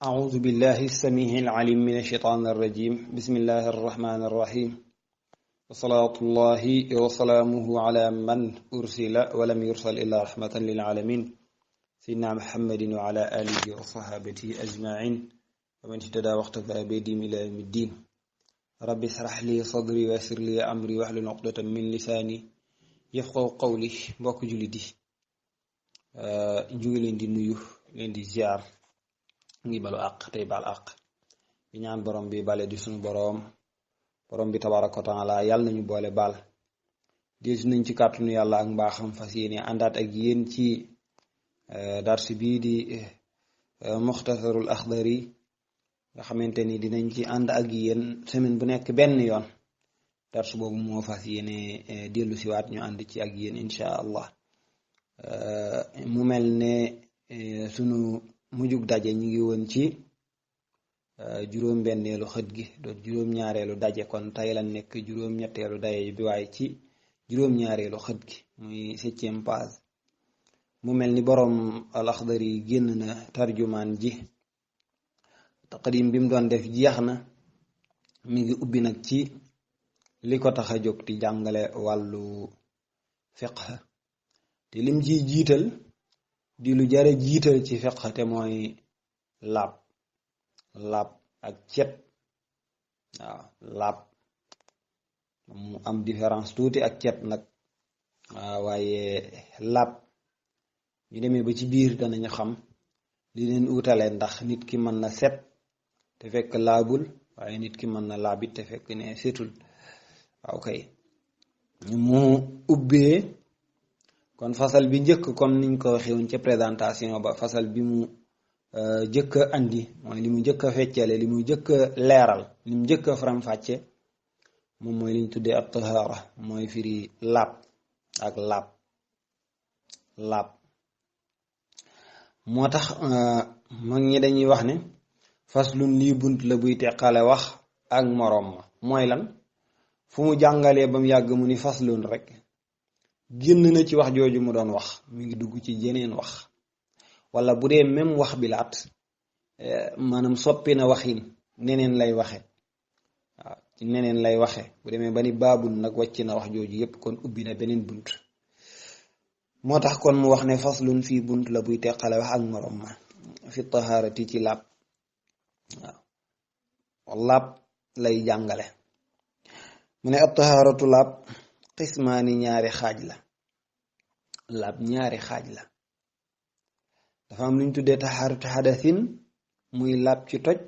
أعوذ بالله السميع العليم من الشيطان الرجيم بسم الله الرحمن الرحيم وصلاة الله وسلامه على من أرسل ولم يرسل إلا رحمة للعالمين سيدنا محمد وعلى آله وصحابته أجمعين ومن اهتدى واقتفى بهديهم إلى يوم الدين رب اشرح لي صدري ويسر لي أمري واحلل عقدة من لساني يفقهوا قولي mbokk jullit yi ñu ngi leen di nuyu leen di ziar ngi balu àq tey bal àq di ñaan borom bi bale di suñu borom bi tabaraka wa taala yàlla nañu boole baal deesu nañ ci kàttanu yàlla ak mbaaxam fas yéene àndaat ak yéen ci darsi bii di muxtasarul axdari nga xamante ni dinañ ci ànd ak yéen semaine bu nekk benn yoon darsu boobu moo fas yéene dellu siwaat ñu ànd ci ak yéen insha allah mu mel ne sunu mujjug daje ñu ngi woon ci juróom-benneelu xët gi doon juróom-ñaareelu daje kon tey la nekk juróom-ñetteelu daje bi waaye ci juróom-ñaareelu xët gi muy 7e page mu mel ni boroom al-Axdari génn na tarjumaan ji taqdim bi mu doon def jeex na mi ngi ubbi nag ci li ko tax a jóg di jàngale wàllu fiqh te lim ji jiital di lu jare jiital ci fiqh te mooy laab ak cet waaw laab mu am différence tuuti ak cet nag waaye laab ñu demee ba ci biir danañu xam li leen utale ndax nit ki mën na set te fekk laabul waaye nit ki mën na laabit te fekk ne setul waaw kay mu ubbee kon fasal bi njëkk comme niñ ko waxee woon ca présentation ba fasal bi mu njëkk a andi mooy li mu njëkk a feccale li mu njëkk a leeral li mu njëkk a faram-fàcce moom mooy liñ tuddee ab tahaara mooy firi laab ak laab moo tax mag ñi dañuy wax ne faslun lii bunt la buy teqale wax ak moroom ma mooy lan fu mu jàngalee ba mu yàgg mu ni faslun rek génn na ci wax jooju mu doon wax mi ngi dugg ci jeneen wax wala bu dee même wax bi laat maanaam soppi na waxin neneen lay waxe waaw ci neneen lay waxe bu demee ba ni baabul nag wàcc na wax jooju yépp kon ubbi na beneen bunt moo tax kon mu wax ne faslun fii bunt la buy teqale wax ak morom ma fi tahaarati ci laab waaw laab lay jàngale mu ne ab tahaaratu laab xismaani ñaari xaaj la laab ñaari xaaj la dafa am lu ñu tuddee taxaaratu xadasin muy laab ci toj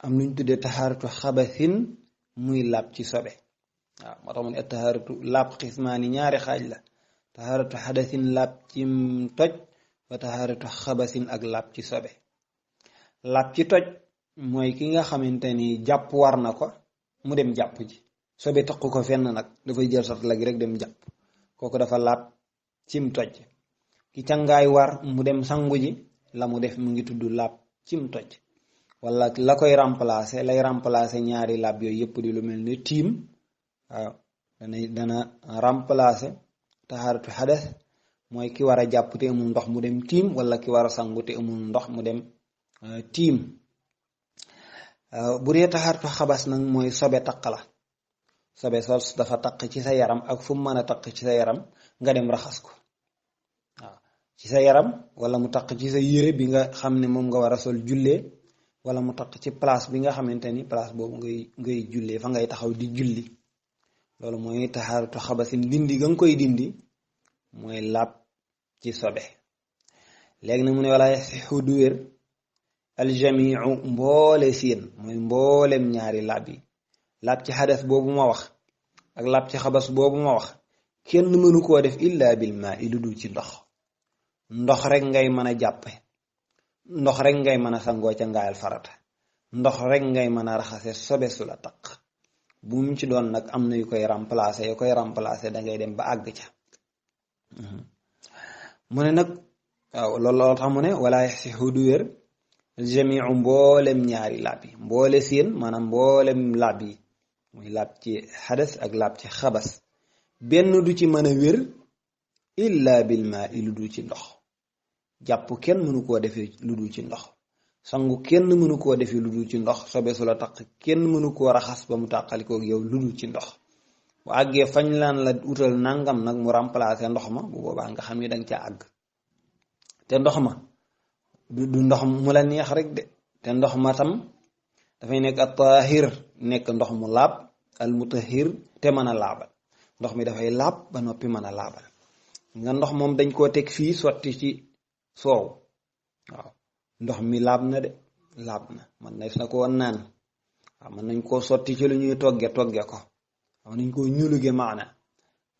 am lu ñu tuddee taxaaratu xabasin muy laab ci sobe waaw moo tax mu ne taxaaratu laab xismaani ñaari xaaj la taxaaratu xadasin laab ci toj wa taxaaratu xabasin ak laab ci sobe laab ci toj mooy ki nga xamante ni jàpp war na ko mu dem jàpp ji sobe taqu ko fenn nag dafay jël sat lagi rek dem jàpp kooku dafa laab cim toj ki cangaay war mu dem sangu ji la mu def mu ngi tudd laab cim toj wala la koy remplacer lay remplacer ñaari laab yooyu yëpp di lu mel ni tiim waaw dana remplacer taxaaratu xadas mooy ki war a jàpp te amul ndox mu dem tiim wala ki war a sangu te amul ndox mu dem tiim bu dee taxaaratu xabas nag mooy sobe taq la sobe sos dafa taq ci sa yaram ak fu mu mën a taq ci sa yaram nga dem raxas ko waaw ci sa yaram wala mu taq ci sa yére bi nga xam ne moom nga war a sol jullee wala mu taq ci place bi nga xamante ni place boobu ngay jullee fa ngay taxaw di julli loolu mooy taxaaratu xabasin dindi nga koy dindi mooy laab ci sobe léegi nag mu ne wala yaxixu du wér aljamiu mboole seen mooy mboolem ñaari laab yi laab ci xadas boobu ma wax ak laab ci xabas boobu ma wax kenn mënu koo def illa bil maa i lu dul ci ndox rek ngay mën a jàppe ndox rek ngay mën a sangoo ca ngaayal farata ndox rek ngay mën a raxase sobe su la taq bu mu ci doon nag am na yu koy remplacer dangay dem ba àgg ca mu ne nag waaw loolu tax mu ne wala yaxsixu du wér jamiu mboolem ñaari laab yi mboole seen maanaam mboolem laab yi muy laab ci xadas ak laab ci xabas benn du ci mën a wér illa bil maa i lu dul ci ndox jàpp kenn mënu koo defee lu dul ci ndox sangu kenn mënu koo defi lu dul ci ndox sobe su la taq kenn mënu koo raxas ba mu tàqalikoog yow lu dul ci ndox bu àggee fañ laan la utal nangam nag mu remplacer ndox ma bu boobaa nga xam ni danga ca àgg te ndox ma du ndox mu la neex rek de te ndox ma tam dafay nekk at-tahir nekk ndox mu laab al-mutahhir te mën a laabal ndox mi dafay laab ba noppi mën a laabal nga ndox moom dañ koo teg fii sotti ci soow waaw ndox mi laab na de laab na man na koo naan waaw mën nañ koo sotti ci lu ñuy togge ko waaw nañ koo ñuluge maana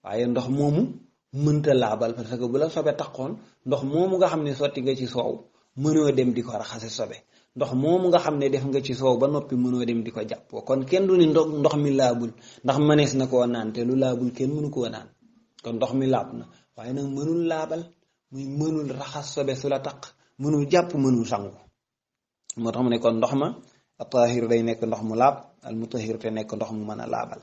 waaye ndox moomu mënta laabal parce que bu la sobe taqoon ndox moomu nga xam ne sotti nga ci soow mënoo dem di ko raxase sobe ndox moomu nga xam ne def nga ci soow ba noppi mënoo dem di ko jàppoo kon kenn du ni ndox mi laabul ndax mënees na koo naan te lu laabul kenn mënu koo naan kon ndox mi laab na waaye nag mënul laabal muy mënul raxas sobe su la taq mënul jàpp mënul sangu moo tax mu ne kon ndox ma at-tahir day nekk ndox mu laab al-mutahhir te nekk ndox mu mën a laabal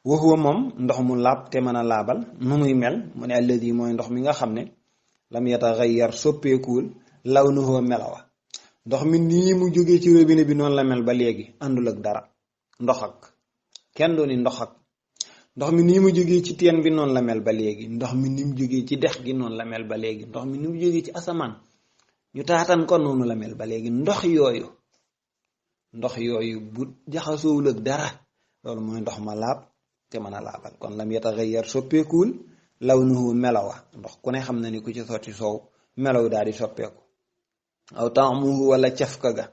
wa huwa moom ndox mu laab te mën a laabal nu muy mel mu ne alladi mooy ndox mi nga xam ne lam yataghayyar soppeekuwul lawnuhu melawa ndox mi nii mu jógee ci robinet bi noonu la mel ba léegi àndul ak dara ndox ak kenn du ni ndox ak ndox mi nii mu jógee ci teen bi noonu la mel ba léegi ndox mi ni mu jógee ci dex gi noonu la mel ba léegi ndox mi ni mu jógee ci asamaan ñu taatan ko noonu la mel ba léegi ndox yooyu bu jaxasoowul ak dara loolu mooy ndox ma laab te mën a laabal kon lam yataghayyar soppeekuwul lawnuhu melawa ndox ku ne xam na ni ku ci sotti soow melaw daal di soppeeku aw ta'muhu wala cafka ga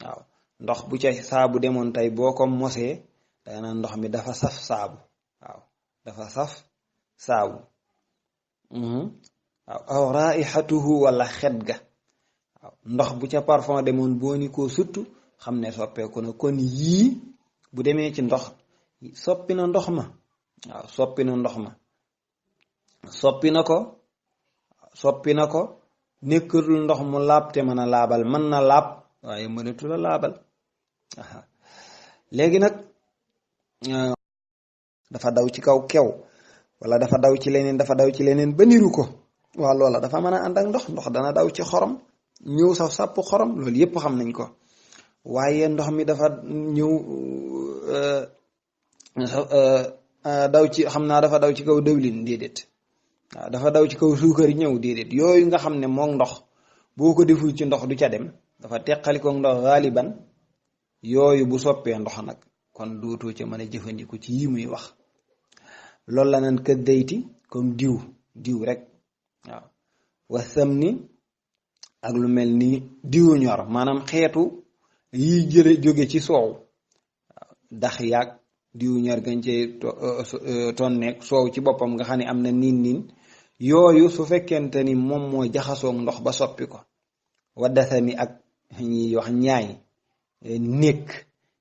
waaw ndox bu ca saabu demoon tey boo ko mosee danga naan ndox mi dafa saf saabu waaw dafa saf saabu waaw aw raihatuhu wala xet ga waaw ndox bu ca parfum demoon boo ni koo suttu xam ne soppeeku na kon yii bu demee ci ndox soppi na ndox ma waaw soppi na ndox ma soppi na ko nekkatul ndox mu laab te mën a laabal mën na laab waaye mënatul a laabal léegi nag dafa daw ci kaw kew wala dafa daw ci leneen ba niru ko waaw loola dafa mën a ànd ak ndox dana daw ci xorom ñëw saf sàpp xorom loolu yépp xam nañ ko waaye ndox mi dafa ñëw daw ci xam naa dafa daw ci kaw dëwlin déedéet waaw dafa daw ci kaw suukar ñëw déedéet yooyu nga xam ne moom ndox boo ko deful ci ndox du ca dem dafa teqalikoo ndox xaaliban yooyu bu soppee ndox nag kon dootoo ca mën a jëfandiku ci yi muy wax loolu la naan kët dayti comme diw rek waaw wasam ni ak lu mel ni diwu ñor maanaam xeetu yi jóge ci soow waaw dax yaag diwu ñor gañ cee tonneeg soow ci boppam nga xam ne am na niin yooyu su fekkente ni moom moo jaxasoog ndox ba soppi ko waddasami ak ñi wax ñaay nekk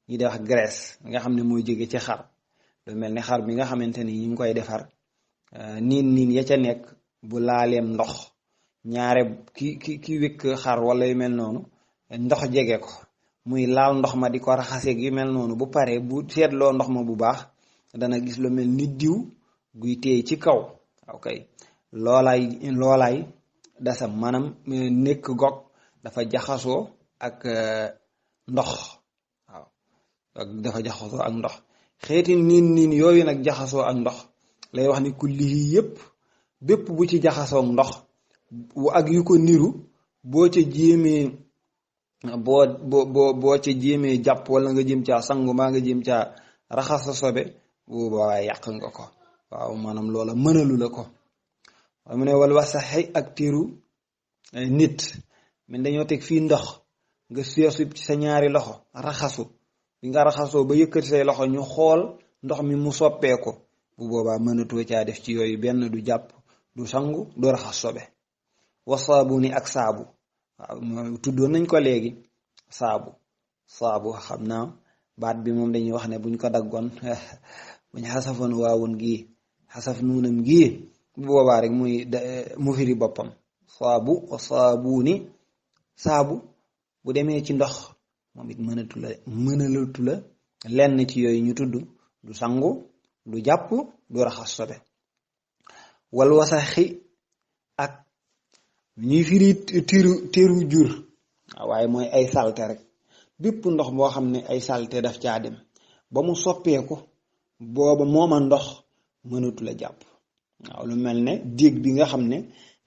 ñi di wax graisse nga xam ne mooy jóge ci xar lu mel ni xar bi nga xamante ni ñu ngi koy defar niin ya ca nekk bu laaleem ndox ñaare ki wékk xar wala yu mel noonu ndox jege ko muy laal ndox ma di ko raxaseeg yu mel noonu bu paree bu seetloo ndox ma bu baax dana gis lu mel ni diw guy téye ci kaw ok loolaay dasam maanaam nekk gog dafa jaxasoo ak ndox waaw dafa jaxasoo ak ndox xeeti niin yooyu nag jaxasoo ak ndox lay wax ni kulli yépp bépp bu ci jaxasoo ak ndox ak yu ko niru boo ca jéemee boo ca jéemee jàpp wala nga jëm caa sangu maa nga jëm caa raxas sa sobe bu boobaa yàq nga ko waaw maanaam loola mënalu la ko mu ne wal wasaxi ak tiru nit min dañoo teg fii ndox nga seesu ci sa ñaari loxo raxasu bi nga raxasoo ba yëkkati say loxo ñu xool ndox mi mu soppeeku bu boobaa mënatoo caa def ci yooyu benn du jàpp du sangu du raxas sobe wasaabu ni ak saabu waaw tuddoon nañ ko léegi saabu xam naa baat bi moom dañuy wax ne buñ ko daggoon buñ xasafoon waawun gii xasaf nuunam gii bu boobaa rek mu firi boppam saabu ni saabu bu demee ci ndox moom it mënalatu la lenn ci yooyu ñu tudd du sangu du jàpp du raxas sobe wal wasaxi ak ñuy firi teru jur waaye mooy ay salte rek bépp ndox boo xam ne ay salte daf caa dem ba mu soppeeku booba mooma ndox mënatu la jàpp. waaw lu mel ne déeg bi nga xam ne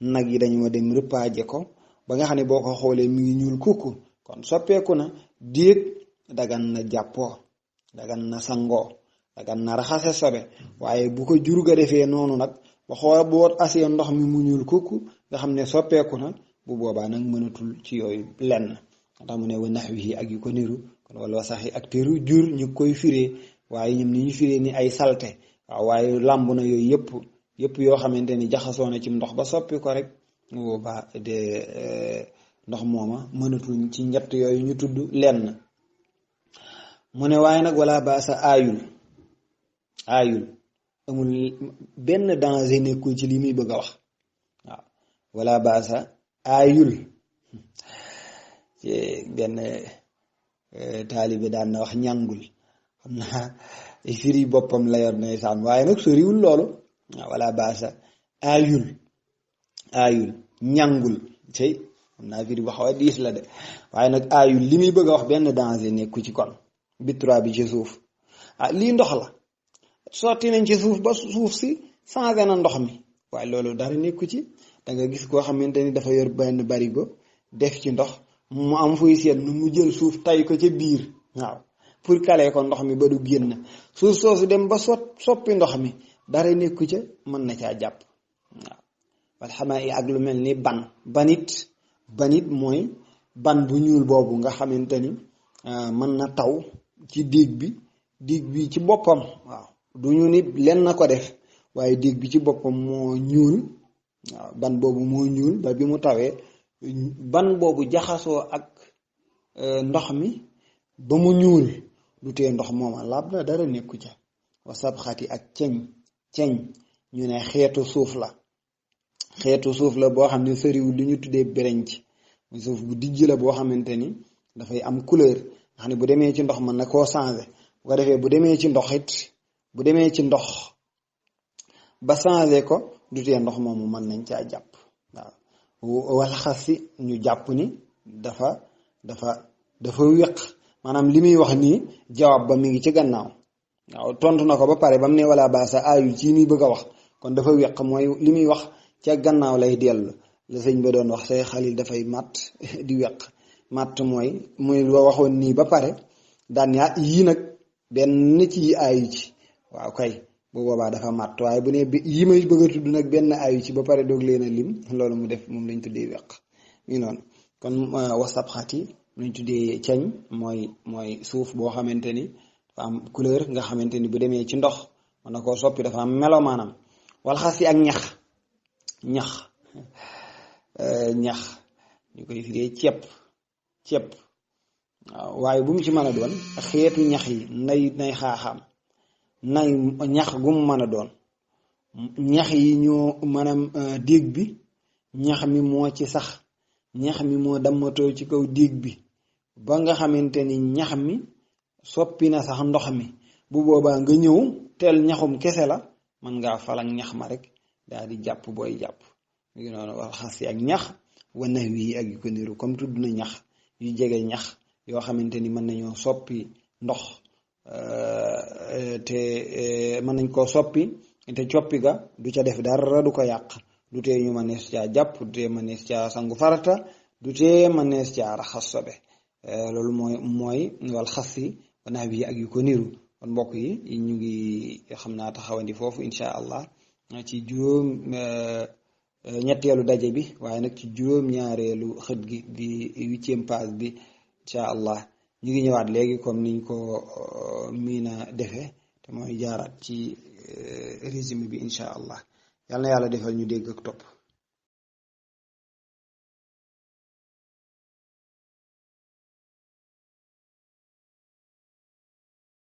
nag yi dañoo dem rëppaaje ko ba nga xam ne boo ko xoolee mi ngi ñuul kukku kon soppeeku na déeg dagan na jàppoo dagan na sangoo dagan na raxase sobe waaye bu ko jur ga defee noonu nag ba xool boo asee ndox mi mu ñuul kukku nga xam ne soppeeku na bu boobaa nag mënatul ci yooyu lenn tax mu ne wa nax wi ak yu ko niru kon wala sax yi ak teru jur ñu koy firee waaye ñoom ni ñu firee ni ay salte waaw waaye làmb na yooyu yëpp yoo xamante ni jaxasoo na ci ndox ba soppi ko rek mu boobaa de ndox mooma mënatul ci ñett yooyu ñu tudd lenn mu ne waaye nag wala baasa aayul amul benn danger nekkul ci li muy bëgg a wax waaw wala baasa aayul ci benn taalibe daan na wax ñàngul xam naa firi boppam la yor ndeysaan waaye nag soriwul loolu waaw wala baasa aayul ñàngul tey xam naa firi bu xaw a diis la de waaye nag aayul li muy bëgg a wax benn danger nekku ci kon bittura bi ci suuf lii ndox la sotti nañ ci suuf ba suuf si changé na ndox mi waaye loolu dara nekku ci da nga gis koo xamante ni dafa yor benn barigo def ci ndox mu am fuy seet nu mu jël suuf tay ko ca biir waaw pour caler ko ndox mi ba du génn suuf soosu dem ba soppi ndox mi dara nekku ca mën na caa jàpp waaw wala xamaa yi ak lu mel ni banit mooy ban bu ñuul boobu nga xamante ni mën na taw ci déeg bi ci boppam waaw du ñu nit len na ko def waaye déeg bi ci boppam moo ñuul waaw ban boobu moo ñuul ba bi mu tawee ban boobu jaxasoo ak ndox mi ba mu ñuul du tee ndox mooma laab na dara nekku ca wa sabxati ak ceñ ñu ne xeetu suuf la boo xam ne sëriwul li ñu tuddee berenc suuf bu dijj la boo xamante ni dafay am couleur nga xam ne bu demee ci ndox mën na koo changé bu ko defee bu demee ci ndox ba changé ko du tee ndox moomu mën nañ caa jàpp waaw wala xas si ñu jàpp ni dafa wéq maanaam li muy wax nii jawaab ba mi ngi ci gannaaw waaw tontu na ko ba pare ba mu ne wala baasa aayul ci muy bëgg a wax kon dafa wéq mooy li muy wax ca gannaaw lay dellu la sëñ ba doon wax say xalil dafay matt di weq matt mooy loo waxoon nii ba pare daan yaa yii nag benn ci yi aayu ci waaw kay bu boobaa dafa matt waaye bu ne yi may bëgg a tudd nag benn aayu ci ba pare doog leen a lim loolu mu def moom lañ tuddee weq ñu noonu kon wasab xat yi lañ tuddee ceñ mooy suuf boo xamante ni dafa am couleur nga xamante ni bu demee ci ndox mën na koo soppi dafa am melo maanaam wala xas yi ak ñax ñu koy firee ceeb waaw waaye bu mu ci mën a doon xeetu ñax yi nay xaaxaam nay ñax gu mu mën a doon ñax yi ñoo maanaam déeg bi ñax mi moo ci sax ñax mi moo dammatoo ci kaw déeg bi ba nga xamante ni ñax mi soppi na sax ndox mi bu boobaa nga ñëw teel ñaxum kese la mën ngaa falang ñax ma rek daal di jàpp booy jàpp mu ngi noonu wax xas yi ak ñax wana wii ak yu ko niru comme tudd na ñax yu jege ñax yoo xamante ni mën nañoo soppi ndox te mën nañ koo soppi te coppi ga du ca def dara du ko yàq du tee ñu mënees caa jàpp du tee mënees caa sangu farata du tee mënees caa raxas sobe loolu mooy wal xas yi wana wii ak yu ko niru kon mbokk yi ñu ngi xam naa taxawandi foofu incha allah ci juróom ñetteelu daje bi waaye nag ci juróom ñaareelu xët gi di 8e page bi incha allah ñu ngi ñëwaat léegi comme niñ ko miina defee te mooy jaaraat ci résumé bi incha allah yal na yàlla defal ñu dégg ak topp